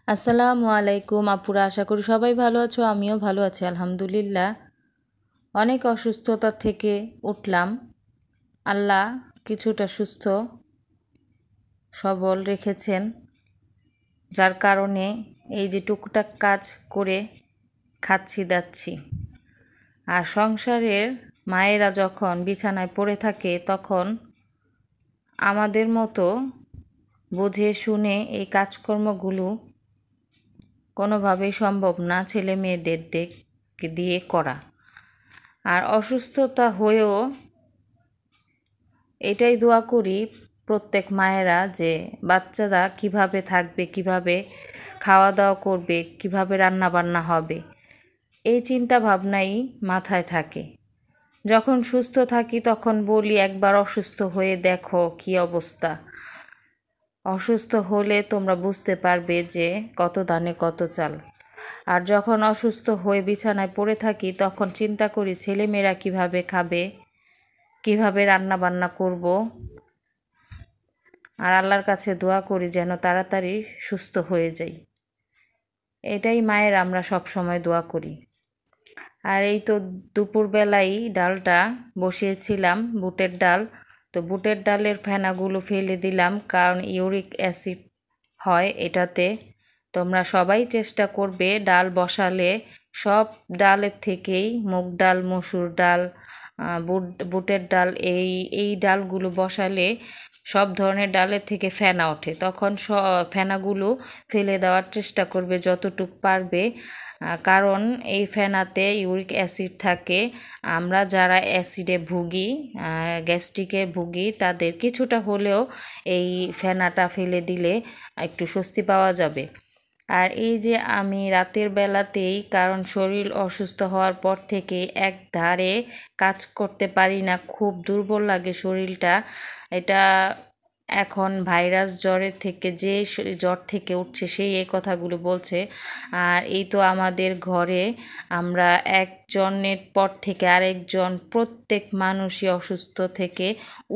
আসসালামু আলাইকুম আপুরা, আশা করি সবাই ভালো আছো। আমিও ভালো আছি আলহামদুলিল্লাহ। অনেক অসুস্থতা থেকে উঠলাম, আল্লাহ কিছুটা সুস্থ সবল রেখেছেন, যার কারণে এই যে টুকটাক কাজ করে খাচ্ছি দাচ্ছি। আর সংসারের মায়েরা যখন বিছানায় পড়ে থাকে তখন আমাদের মতো বুঝে শুনে এই কাজকর্মগুলো কোনোভাবেই সম্ভব না ছেলে মেয়েদের দিয়ে করা। আর অসুস্থতা হয়েও এটাই দোয়া করি প্রত্যেক মায়েরা যে বাচ্চারা কিভাবে থাকবে, কিভাবে খাওয়া দাওয়া করবে, কিভাবে রান্না বান্না হবে, এই চিন্তা ভাবনাই মাথায় থাকে। যখন সুস্থ থাকি তখন বলি একবার অসুস্থ হয়ে দেখো কি অবস্থা। অসুস্থ হলে তোমরা বুঝতে পারবে যে কত ধানে কত চাল। আর যখন অসুস্থ হয়ে বিছানায় পড়ে থাকি তখন চিন্তা করি ছেলেমেয়েরা কিভাবে খাবে, কিভাবে রান্না বান্না করব। আর আল্লাহর কাছে দোয়া করি যেন তাড়াতাড়ি সুস্থ হয়ে যাই। এটাই মায়ের আমরা সব সময় দোয়া করি। আর এই তো দুপুরবেলায় ডালটা বসিয়েছিলাম, বুটের ডাল। তো বুটের ডালের ফেনাগুলো ফেলে দিলাম, কারণ ইউরিক অ্যাসিড হয় এটাতে। তোমরা সবাই চেষ্টা করবে ডাল বসালে সব ডালের থেকেই মুগ ডাল, মসুর ডাল, বুটের ডাল, এই ডালগুলো বসালে সব ধরনের ডালের থেকে ফেনা ওঠে। তখন ফেনাগুলো ফেলে দেওয়ার চেষ্টা করবে যতটুক পারবে, কারণ এই ফেনাতে ইউরিক অ্যাসিড থাকে। আমরা যারা অ্যাসিডে ভুগি, গ্যাস্ট্রিকে ভুগি, তাদের কিছুটা হলেও এই ফেনাটা ফেলে দিলে একটু স্বস্তি পাওয়া যাবে। আর এই যে আমি রাতের বেলাতেই, কারণ শরীর অসুস্থ হওয়ার পর থেকে এক ধারে কাজ করতে পারি না, খুব দুর্বল লাগে শরীরটা। এটা এখন ভাইরাস জ্বরের থেকে, যে জ্বর থেকে উঠছে সেই এই কথাগুলো বলছে। আর এই তো আমাদের ঘরে আমরা একজনের পর থেকে আরেকজন, প্রত্যেক মানুষই অসুস্থ থেকে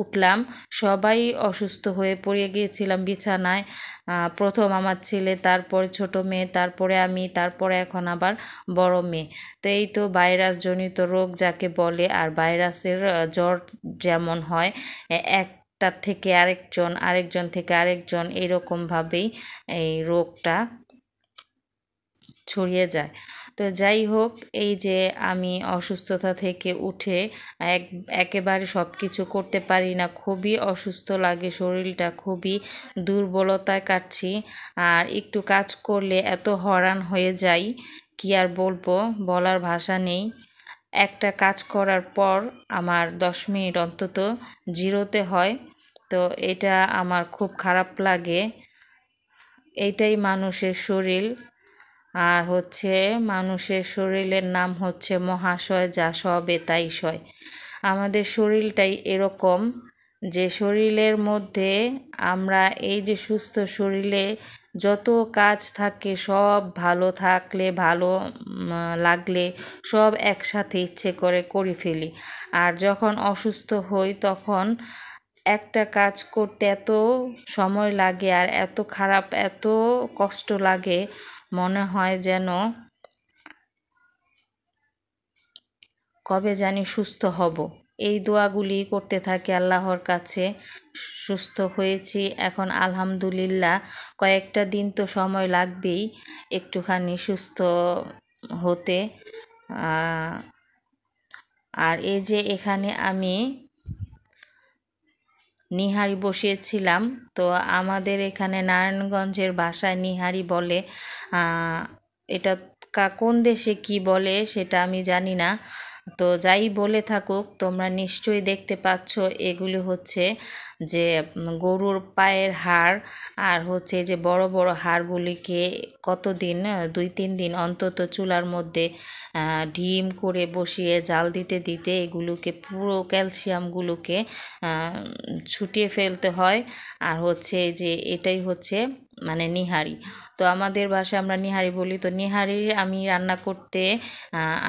উঠলাম। সবাই অসুস্থ হয়ে পড়ে গিয়েছিলাম বিছানায়। প্রথম আমার ছেলে, তারপরে ছোট মেয়ে, তারপরে আমি, তারপরে এখন আবার বড় মেয়ে। তো এই তো ভাইরাসজনিত রোগ যাকে বলে। আর ভাইরাসের জ্বর যেমন হয়, একটার থেকে আরেকজন, আরেকজন থেকে আরেকজন, এরকমভাবেই এই রোগটা ছড়িয়ে যায়। তো যাই হোক, এই যে আমি অসুস্থতা থেকে উঠে একেবারে সব কিছু করতে পারি না, খুবই অসুস্থ লাগে, শরীরটা খুবই দুর্বলতায় কাটছি। আর একটু কাজ করলে এত হয়রান হয়ে যাই, কি আর বলবো, বলার ভাষা নেই। একটা কাজ করার পর আমার 10 মিনিট অন্তত জিরোতে হয়। তো এটা আমার খুব খারাপ লাগে। এইটাই মানুষের শরীর। আর হচ্ছে মানুষের শরীরের নাম হচ্ছে মহাশয়, যা সবে তাই সয়। আমাদের শরীরটাই এরকম যে শরীরের মধ্যে আমরা এই যে সুস্থ শরীরে যত কাজ থাকে সব ভালো থাকলে, ভালো লাগলে সব একসাথে ইচ্ছে করে ফেলি। আর যখন অসুস্থ হই তখন একটা কাজ করতে এত সময় লাগে আর এত খারাপ, এত কষ্ট লাগে, মনে হয় যেন কবে জানি সুস্থ হব। এই দোয়াগুলি করতে থাকি আল্লাহর কাছে। সুস্থ হয়েছি এখন আলহামদুলিল্লাহ। কয়েকটা দিন তো সময় লাগবেই একটুখানি সুস্থ হতে। আর এই যে এখানে আমি নিহারি বসিয়েছিলাম। তো আমাদের এখানে নারায়ণগঞ্জের ভাষায় নিহারি বলে। এটা কোন দেশে কি বলে সেটা আমি জানি না। তো যাই বলে থাকুক, তোমরা নিশ্চয়ই দেখতে পাচ্ছ এগুলি হচ্ছে যে গরুর পায়ের হাড়। আর হচ্ছে যে বড় বড় হাড়গুলিকে কতদিন, 2-3 দিন অন্তত চুলার মধ্যে ডিম করে বসিয়ে জাল দিতে দিতে এগুলোকে পুরো ক্যালসিয়ামগুলোকে ছুটিয়ে ফেলতে হয়। আর হচ্ছে যে এটাই হচ্ছে মানে নিহারি। তো আমাদের ভাষায় আমরা নিহারি বলি। তো নিহারি আমি রান্না করতে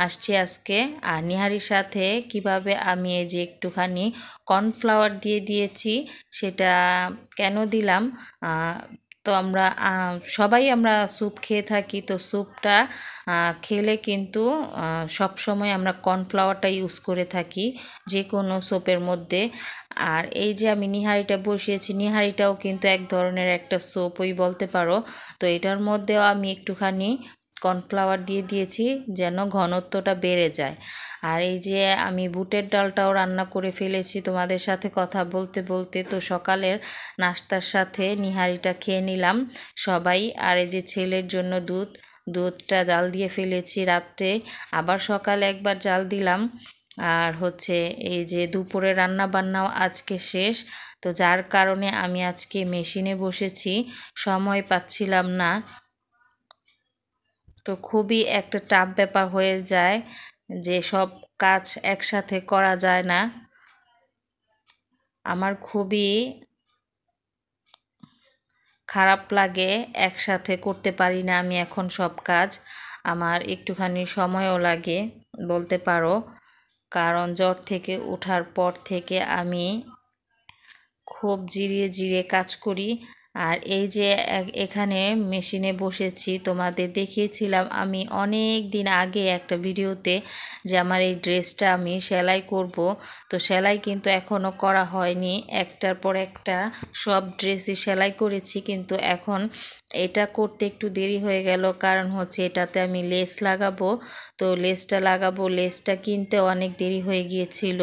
আসছি আজকে। আর নিহারির সাথে কিভাবে আমি এই যে একটুখানি কর্নফ্লাওয়ার দিয়ে দিয়েছি, সেটা কেন দিলাম তো আমরা সবাই আমরা স্যুপ খেয়ে থাকি। তো স্যুপটা খেলে কিন্তু সব সময় আমরা কর্নফ্লাওয়ারটা ইউজ করে থাকি যে কোনো স্যুপের মধ্যে। আর এই যে আমি নিহারিটা বসিয়েছি, নিহারিটাও কিন্তু এক ধরনের একটা স্যুপই বলতে পারো। তো এটার মধ্যেও আমি একটুখানি কর্নফ্লাওয়ার দিয়ে দিয়েছি যেন ঘনত্বটা বেড়ে যায়। আর এই যে আমি বুটের ডালটাও রান্না করে ফেলেছি তোমাদের সাথে কথা বলতে বলতে। তো সকালের নাস্তার সাথে নিহারিটা খেয়ে নিলাম সবাই। আর এই যে ছেলের জন্য দুধটা জাল দিয়ে ফেলেছি রাত্রে, আবার সকালে একবার জাল দিলাম। আর হচ্ছে এই যে দুপুরে রান্না বান্নাও আজকে শেষ। তো যার কারণে আমি আজকে মেশিনে বসেছি, সময় পাচ্ছিলাম না। তো খুবই একটা টাফ ব্যাপার হয়ে যায় যে সব কাজ একসাথে করা যায় না। আমার খুবই খারাপ লাগে, একসাথে করতে পারি না আমি এখন সব কাজ। আমার একটুখানি সময়ও লাগে বলতে পারো, কারণ জ্বর থেকে ওঠার পর থেকে আমি খুব জিরিয়ে জিরিয়ে কাজ করি। আর এই যে এখানে মেশিনে বসেছি, তোমাদের দেখিয়েছিলাম আমি অনেক দিন আগে একটা ভিডিওতে যে আমার এই ড্রেসটা আমি সেলাই করব। তো সেলাই কিন্তু এখনও করা হয়নি, একটার পর একটা সব ড্রেসই সেলাই করেছি, কিন্তু এখন এটা করতে একটু দেরি হয়ে গেল। কারণ হচ্ছে এটাতে আমি লেস লাগাবো, তো লেসটা কিনতে অনেক দেরি হয়ে গিয়েছিল।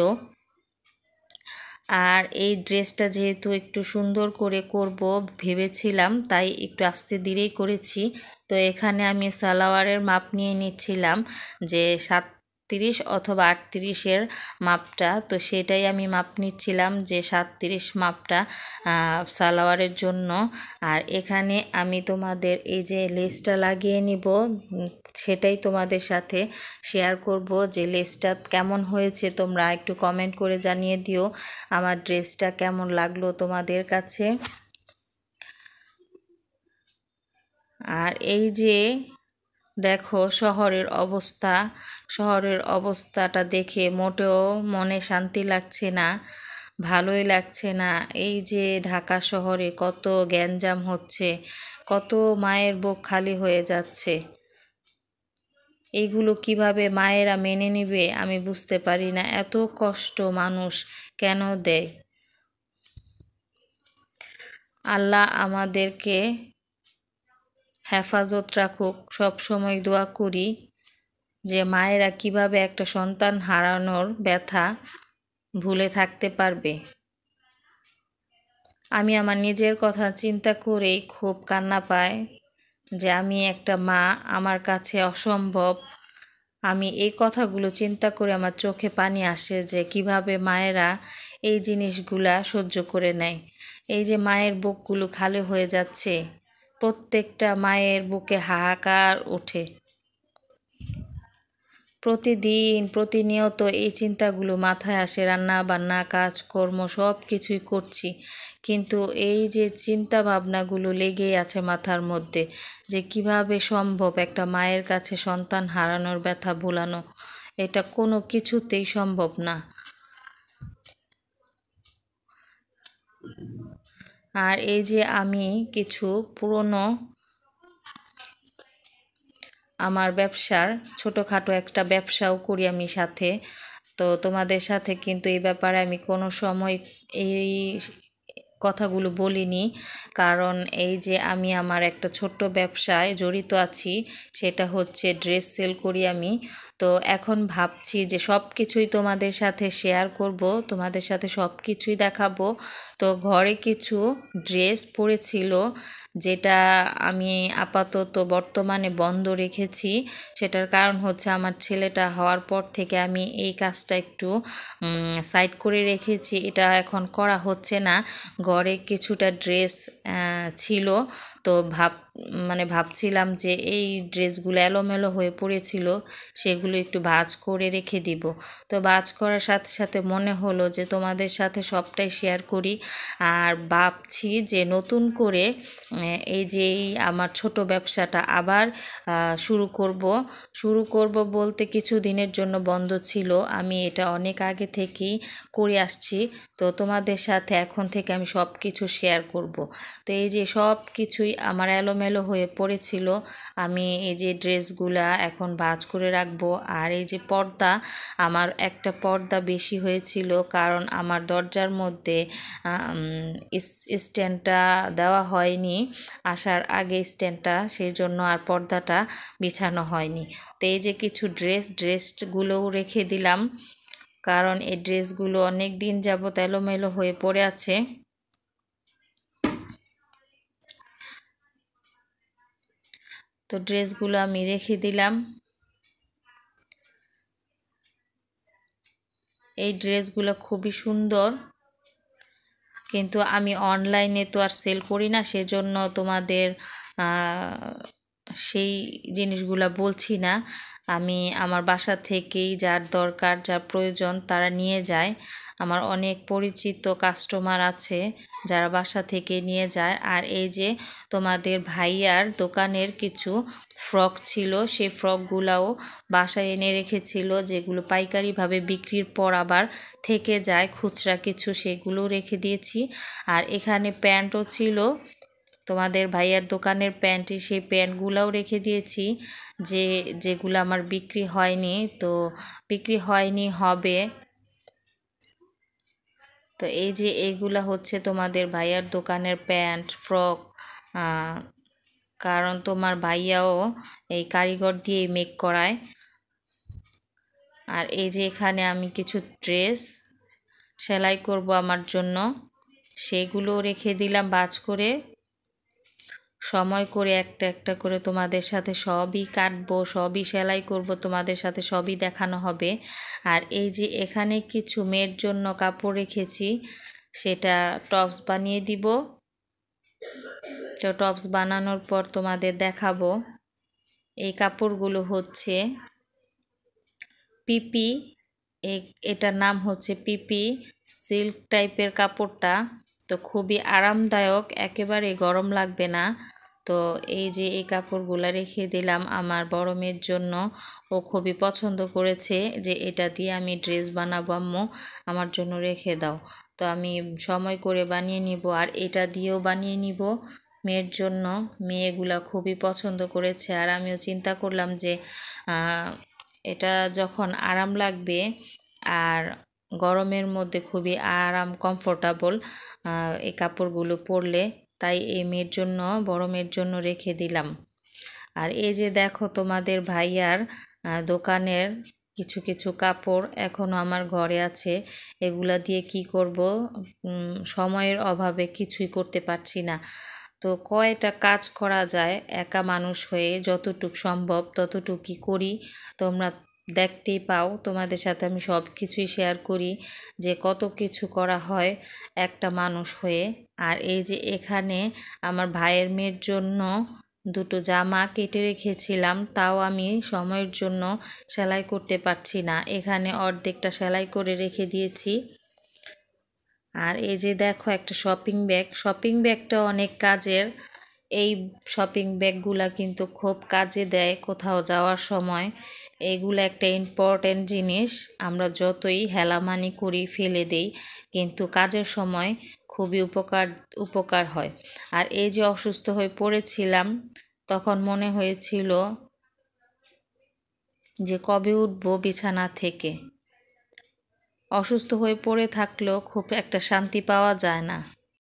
আর এই ড্রেসটা যেহেতু একটু সুন্দর করে করব ভেবেছিলাম, তাই একটু আস্তে ধীরেই করেছি। তো এখানে আমি সালোয়ারের মাপ নিয়ে নিচ্ছিলাম যে 37 অথবা 38-এর মাপটা। তো সেটাই আমি মাপ নিচ্ছিলাম যে 37 মাপটা সালোয়ারের জন্য। আর এখানে আমি তোমাদের এই যে লেসটা লাগিয়ে নিব, সেটাই তোমাদের সাথে শেয়ার করব যে লেসটা কেমন হয়েছে। তোমরা একটু কমেন্ট করে জানিয়ে দিও আমার ড্রেসটা কেমন লাগলো তোমাদের কাছে। আর এই যে দেখো শহরের অবস্থাটা দেখে মোটেও মনে শান্তি লাগছে না, ভালোই লাগছে না। এই যে ঢাকা শহরে কত গ্যাঞ্জাম হচ্ছে, কত মায়ের বুক খালি হয়ে যাচ্ছে। এইগুলো কিভাবে মায়েরা মেনে নেবে আমি বুঝতে পারি না, এত কষ্ট মানুষ কেন দেয়। আল্লাহ আমাদেরকে হেফাজত রাখুক, সব সময় দোয়া করি যে মায়েরা কিভাবে একটা সন্তান হারানোর ব্যথা ভুলে থাকতে পারবে। আমি আমার নিজের কথা চিন্তা করেই খুব কান্না পায় যে আমি একটা মা, আমার কাছে অসম্ভব। আমি এই কথাগুলো চিন্তা করে আমার চোখে পানি আসে যে কিভাবে মায়েরা এই জিনিসগুলা সহ্য করে নেয়। এই যে মায়ের বুকগুলো খালি হয়ে যাচ্ছে, প্রত্যেকটা মায়ের বুকে হাহাকার ওঠে। প্রতিনিয়ত এই চিন্তাগুলো মাথায় আসে, রান্না বান্না কাজকর্ম সব কিছুই করছি, কিন্তু এই যে চিন্তা ভাবনাগুলো লেগেই আছে মাথার মধ্যে যে কিভাবে সম্ভব একটা মায়ের কাছে সন্তান হারানোর ব্যথা ভোলানো। এটা কোনো কিছুতেই সম্ভব না। আর এই যে আমি কিছু পুরনো আমার ছোটোখাটো একটা ব্যবসাও করি আমি সাথে। তো তোমাদের সাথে কিন্তু এই ব্যাপারে আমি কোনো সময় এই কথাগুলো বলিনি, কারণ এই যে আমি আমার একটা ছোট্ট ব্যবসায় জড়িত আছি, সেটা হচ্ছে ড্রেস সেল করি আমি। তো এখন ভাবছি যে সব কিছুই তোমাদের সাথে শেয়ার করব, তোমাদের সাথে সব কিছুই দেখাবো। তো ঘরে কিছু ড্রেস পড়েছিল যেটা আমি আপাতত বর্তমানে বন্ধ রেখেছি। সেটার কারণ হচ্ছে আমার ছেলেটা হওয়ার পর থেকে আমি এই কাজটা একটু সাইড করে রেখেছি, এটা এখন করা হচ্ছে না। ঘরে কিছুটা ড্রেস ছিল, তো মানে ভাবছিলাম যে এই ড্রেসগুলো এলোমেলো হয়ে পড়েছিল, সেগুলো একটু ভাঁজ করে রেখে দিব। তো ভাঁজ করার সাথে সাথে মনে হলো যে তোমাদের সাথে সবটাই শেয়ার করি। আর ভাবছি যে নতুন করে এই যে আমার ছোট ব্যবসাটা আবার শুরু করব বলতে কিছু দিনের জন্য বন্ধ ছিল। আমি এটা অনেক আগে থেকেই করে আসছি। তো তোমাদের সাথে এখন থেকে আমি সব কিছু শেয়ার করব। তো এই যে সব কিছুই আমার এলোমেলো হয়ে পড়েছিল, আমি এই যে ড্রেসগুলা এখন ভাঁজ করে রাখবো। আর এই যে পর্দা, আমার একটা পর্দা বেশি হয়েছিল, কারণ আমার দরজার মধ্যে স্ট্যান্ডটা দেওয়া হয়নি, আসার আগে স্ট্যান্ডটা, সেই জন্য আর পর্দাটা বিছানো হয়নি। তো এই যে কিছু ড্রেসগুলোও রেখে দিলাম, কারণ এই ড্রেসগুলো অনেক দিন যাবত এলোমেলো হয়ে পড়ে আছে। তো ড্রেসগুলো আমি রেখে দিলাম। এই ড্রেসগুলো খুবই সুন্দর, কিন্তু আমি অনলাইনে তো আর সেল করি না, সেজন্য তোমাদের সেই জিনিসগুলো বলছি না। আমি আমার বাসা থেকেই যার দরকার, যার প্রয়োজন তারা নিয়ে যায়। আমার অনেক পরিচিত কাস্টমার আছে যারা বাসা থেকে নিয়ে যায়। আর এই যে তোমাদের ভাইয়ার দোকানের কিছু ফ্রক ছিল, সেই ফ্রকগুলাও বাসায় এনে রেখেছিল, যেগুলো পাইকারিভাবে বিক্রির পর আবার থেকে যায় খুচরা কিছু, সেগুলো রেখে দিয়েছি। আর এখানে প্যান্টও ছিল তোমাদের ভাইয়ার দোকানের প্যান্ট, সেই প্যান্টগুলোও রেখে দিয়েছি, যেগুলো আমার বিক্রি হয়নি, তো বিক্রি হয়নি হবে। তো এই যে এইগুলা হচ্ছে তোমাদের ভাইয়ার দোকানের প্যান্ট ফ্রক, কারণ তোমার ভাইয়াও এই কারিগর দিয়ে মেক করায়। আর এই যে এখানে আমি কিছু ড্রেস সেলাই করব আমার জন্য, সেগুলো রেখে দিলাম ভাঁজ করে। সময় করে একটা একটা করে তোমাদের সাথে সবই কাটবো, সবই সেলাই করব, তোমাদের সাথে সবই দেখানো হবে। আর এই যে এখানে কিছু মেয়ের জন্য কাপড় রেখেছি, সেটা টপস বানিয়ে দিব। তো টপস বানানোর পর তোমাদের দেখাবো। এই কাপড়গুলো হচ্ছে পিপি, এটার নাম হচ্ছে পিপি সিল্ক টাইপের কাপড়টা। তো খুবই আরামদায়ক, একেবারে গরম লাগবে না। তো এই যে এই কাপড়গুলো রেখে দিলাম আমার বড় মেয়ের জন্য, ও খুবই পছন্দ করেছে যে এটা দিয়ে আমি ড্রেস বানাবো, আম্মু আমার জন্য রেখে দাও। তো আমি সময় করে বানিয়ে নিব, আর এটা দিয়েও বানিয়ে নিব মেয়ের জন্য। মেয়েগুলা খুবই পছন্দ করেছে। আর আমিও চিন্তা করলাম যে এটা যখন আরাম লাগবে আর গরমের মধ্যে খুবই আরাম, কমফোর্টেবল এই কাপড়গুলো পরলে, তাই এই মেয়ের জন্য, বড় মেয়ের জন্য রেখে দিলাম। আর এই যে দেখো তোমাদের ভাইয়ার দোকানের কিছু কিছু কাপড় এখনও আমার ঘরে আছে। এগুলা দিয়ে কি করব, সময়ের অভাবে কিছুই করতে পারছি না। তো কয়টা কাজ করা যায়, একা মানুষ হয়ে যতটুক সম্ভব ততটুকুই করি। তোমরা দেখতেই পাও, তোমাদের সাথে আমি সব কিছুই শেয়ার করি যে কত কিছু করা হয় একটা মানুষ হয়ে। আর এই যে এখানে আমার ভাইয়ের মেয়ের জন্য দুটো জামা কেটে রেখেছিলাম, তাও আমি সময়ের জন্য সেলাই করতে পারছি না, এখানে অর্ধেকটা সেলাই করে রেখে দিয়েছি। আর এই যে দেখো একটা শপিং ব্যাগটা অনেক কাজের। এই শপিং ব্যাগগুলা কিন্তু খুব কাজে দেয় কোথাও যাওয়ার সময়। এইগুলো একটা ইম্পর্ট্যান্ট জিনিস, আমরা যতই হেলামানি করি ফেলে দেই, কিন্তু কাজের সময় খুবই উপকার হয়। আর এই যে অসুস্থ হয়ে পড়েছিলাম, তখন মনে হয়েছিল যে কবে উঠবো বিছানা থেকে। অসুস্থ হয়ে পড়ে থাকলেও খুব একটা শান্তি পাওয়া যায় না।